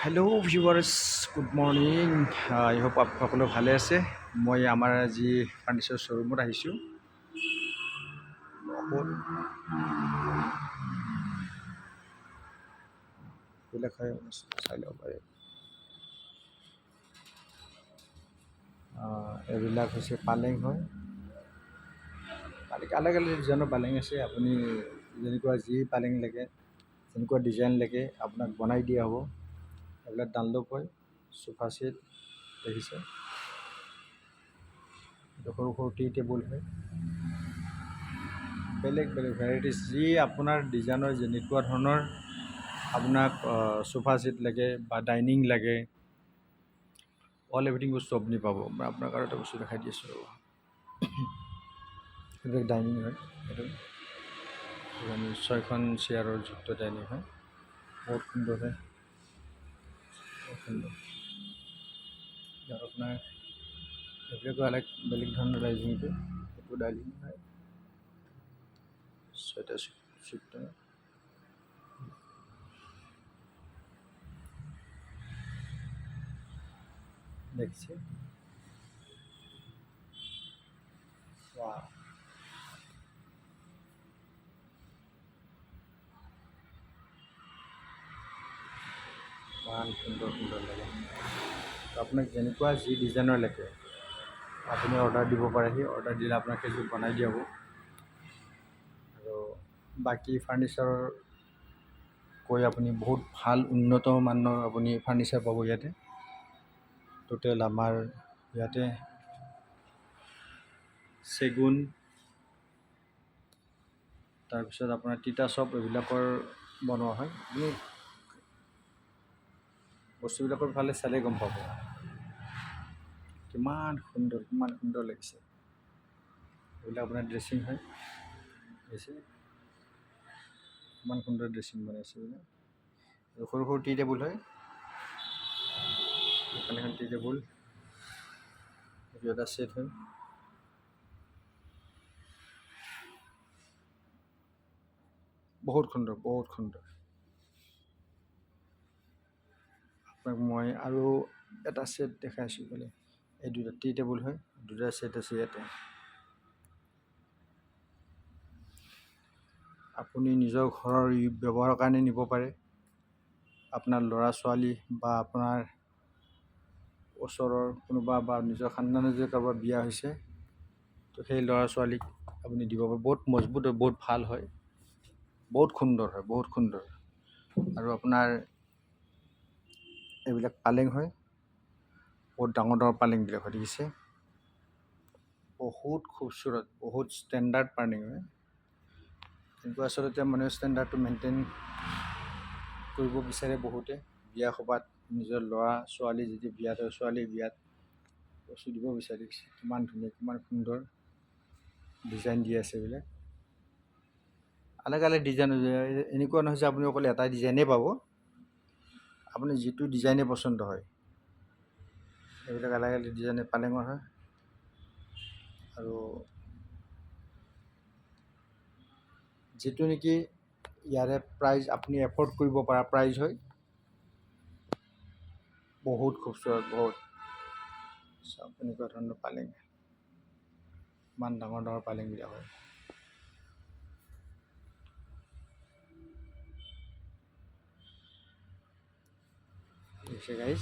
Hello' viewers good morning আই hope সকলো ভালে আছে। মই আমাৰ আজি ফাৰ্নিচাৰ শ্ব'ৰুমত আহিছোঁ। বহুত বিলাক হয় চাই ল'ব পাৰে। এইবিলাক হৈছে পালেং হয়। পালেং আলগ আলগ ডিজাইনৰ পালেং আছে। আপুনি যেনেকুৱা যি পালেং লাগে, যেনেকুৱা ডিজাইন লাগে আপোনাক বনাই দিয়া হ'ব। এইবিলাক ডানলপ হয়, চোফা ছেট দেখিছে, সৰু সৰু টি টেবুল হয়, বেলেগ বেলেগ ভেৰাইটিজ যি আপোনাৰ ডিজাইনৰ যেনেকুৱা ধৰণৰ আপোনাক চোফা ছেট লাগে বা ডাইনিং লাগে, অল এভৰিথিং বস্তু আপুনি পাব। মই আপোনাক আৰু এটা বস্তু দেখাই দি আছোঁ ৰ'ব। এইবিলাক ডাইনিং হয়, এইটো আমি 6খন চেয়াৰৰ যুক্ত ডাইনিং হয়, বহুত সুন্দৰ হয়, বহুত সুন্দৰ। ইয়াত আপোনাৰ এইবিলাকো বেলেগ ধৰণৰ ডাইনিংটো, এইটো ডাইনিং হয়, 6টা যুক্ত দেখিছে। ৱাও, ইমান সুন্দৰ সুন্দৰ লাগে। আপোনাক যেনেকুৱা যি ডিজাইনৰ লাগে আপুনি অৰ্ডাৰ দিব পাৰে। সেই অৰ্ডাৰ দিলে আপোনাক সেইযোৰ বনাই দিয়া হ'ব। আৰু বাকী ফাৰ্নিচাৰৰ কৈ আপুনি বহুত ভাল উন্নত মানৰ আপুনি ফাৰ্নিচাৰ পাব ইয়াতে। টোটেল আমাৰ ইয়াতে চেগুন, তাৰপিছত আপোনাৰ তিতাচপ এইবিলাকৰ বনোৱা হয়। আপুনি বস্তুবিলাকৰ ফালে চালে গম পাব কিমান সুন্দৰ লাগিছে। এইবিলাক আপোনাৰ ড্ৰেছিং হয়, দেখিছে কিমান সুন্দৰ ড্ৰেছিং বনাইছে এইবিলাক। সৰু সৰু টি টেবুল হয়, এখন এখন টি টেবুল, এইটো এটা ছেট হয়। বহুত সুন্দৰ, বহুত সুন্দৰ। আপোনাক মই আৰু এটা ছেট দেখাইছোঁ বোলে। এই দুটা টি টেবুল হয়, দুটা ছেট আছে ইয়াতে। আপুনি নিজৰ ঘৰৰ ব্যৱহাৰৰ কাৰণে নিব পাৰে। আপোনাৰ ল'ৰা ছোৱালী বা আপোনাৰ ওচৰৰ কোনোবা বা নিজৰ খানদানৰ যদি কাৰোবাৰ বিয়া হৈছে, তো সেই ল'ৰা ছোৱালীক আপুনি দিব পাৰে। বহুত মজবুত হয়, বহুত ভাল হয়, বহুত সুন্দৰ হয়, বহুত সুন্দৰ। আৰু আপোনাৰ এইবিলাক পালেং হয়, বহুত ডাঙৰ ডাঙৰ পালেংবিলাক হয়, দেখিছে বহুত খুবচুৰত, বহুত ষ্টেণ্ডাৰ্ড পালেং হয়। কিন্তু আচলতে মানুহে ষ্টেণ্ডাৰ্ডটো মেইনটেইন কৰিব বিচাৰে বহুতে। বিয়া সভাত নিজৰ ল'ৰা ছোৱালী যদি বিয়াত হয়, ছোৱালীৰ বিয়াত বস্তু দিব বিচাৰিছে। কিমান ধুনীয়া, কিমান সুন্দৰ ডিজাইন দি আছে এইবিলাক। আলগ আলগ ডিজাইন, এনেকুৱা নহয় যে আপুনি অকল এটা ডিজাইনেই পাব। আপুনি যিটো ডিজাইনে পচন্দ হয়, এইবিলাক আলগ আলগ ডিজাইনে পালেঙৰ হয়। আৰু যিটো নেকি ইয়াৰে প্ৰাইচ আপুনি এফৰ্ড কৰিব পৰা প্ৰাইচ হয়, বহুত খুবচুৰত, বহুত। চাওক এনেকুৱা ধৰণৰ পালেং, ইমান ডাঙৰ ডাঙৰ পালেংবিলাক হয়। দেখিছে গাইজ,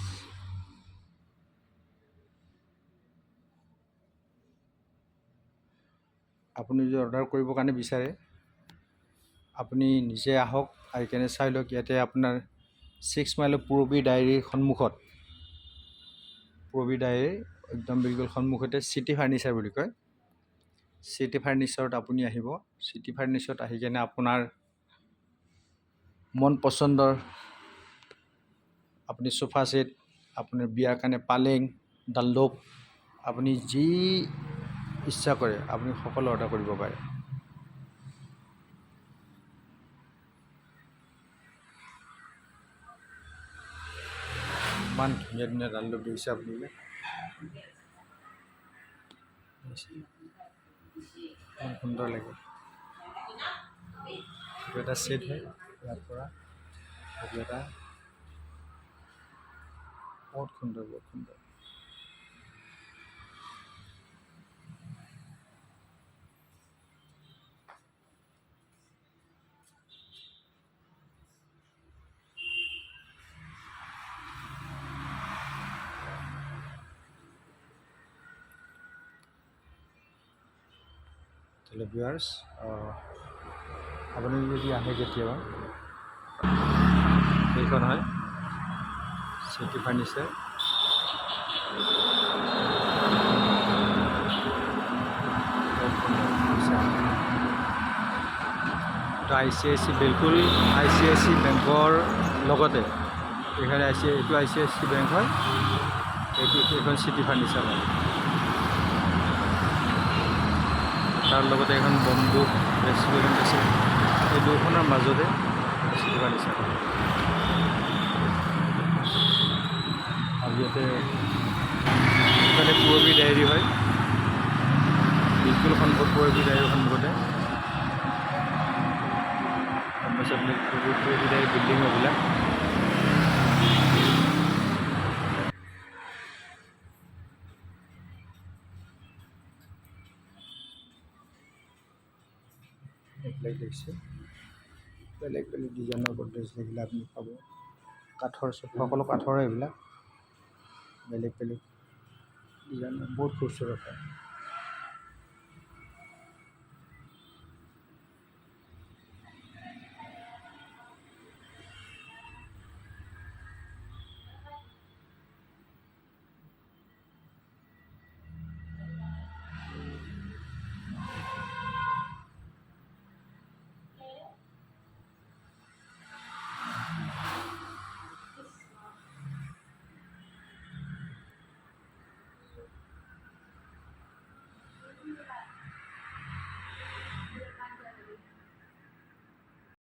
আপুনি যদি অৰ্ডাৰ কৰিবৰ কাৰণে বিচাৰে আপুনি নিজে আহক, আহি কেনে চাই লওক। ইয়াতে আপোনাৰ 6 মাইলৰ পূৰবী ডায়েৰীৰ সন্মুখত, পূৰবী ডায়েৰীৰ একদম বিলকুল সন্মুখতে চিটি ফাৰ্নিচাৰ বুলি কয়। চিটি ফাৰ্নিচাৰত আপুনি আহিব। চিটি ফাৰ্নিচাৰত আহি কেনে আপোনাৰ মন পচন্দৰ আপুনি চোফা ছেট, আপোনাৰ বিয়াৰ কাৰণে পালেং, ডানলপ, আপুনি যি ইচ্ছা কৰে আপুনি সকলো অৰ্ডাৰ কৰিব পাৰে। ইমান ধুনীয়া ধুনীয়া ডানলপ দেখিছে আপুনি, ইমান সুন্দৰ লাগে। এইটো এটা ছেট হয়, ইয়াৰ পৰা এইটো এটা বহুত সুন্দৰ, বহুত সুন্দৰ। তাহলে ভিউয়াৰ্স, আপুনি যদি আহে কেতিয়াবা, এইখন হয় চিটি ফাৰ্নিচাৰ। তো ICIC বিলকুল ICIC বেংকৰ লগতে এইখানে এইটো ICIC বেংক হয়, এইখন চিটি ফাৰ্নিচাৰ হয়। তাৰ লগতে এখন বম্বু ৰেষ্টুৰেণ্ট আছে, এই দুখনৰ মাজতে চিটি ফাৰ্নিচাৰ হয়। আৰু ইয়াতে এইফালে পূৰবী ডায়েৰী হয়, বিলকুল পূৰবী ডায়েৰীৰ সন্মুখতে। তাৰপাছত পূৰবী ডায়েৰী বিল্ডিং এইবিলাক। এইবিলাক দেখিছে, বেলেগ বেলেগ ডিজাইনৰ গডৰেজ এইবিলাক আপুনি পাব। কাঠৰ সকলো কাঠৰে এইবিলাক, বেলেগ বেলেগ ডিজাইনৰ, বহুত খুবচুৰত হয়।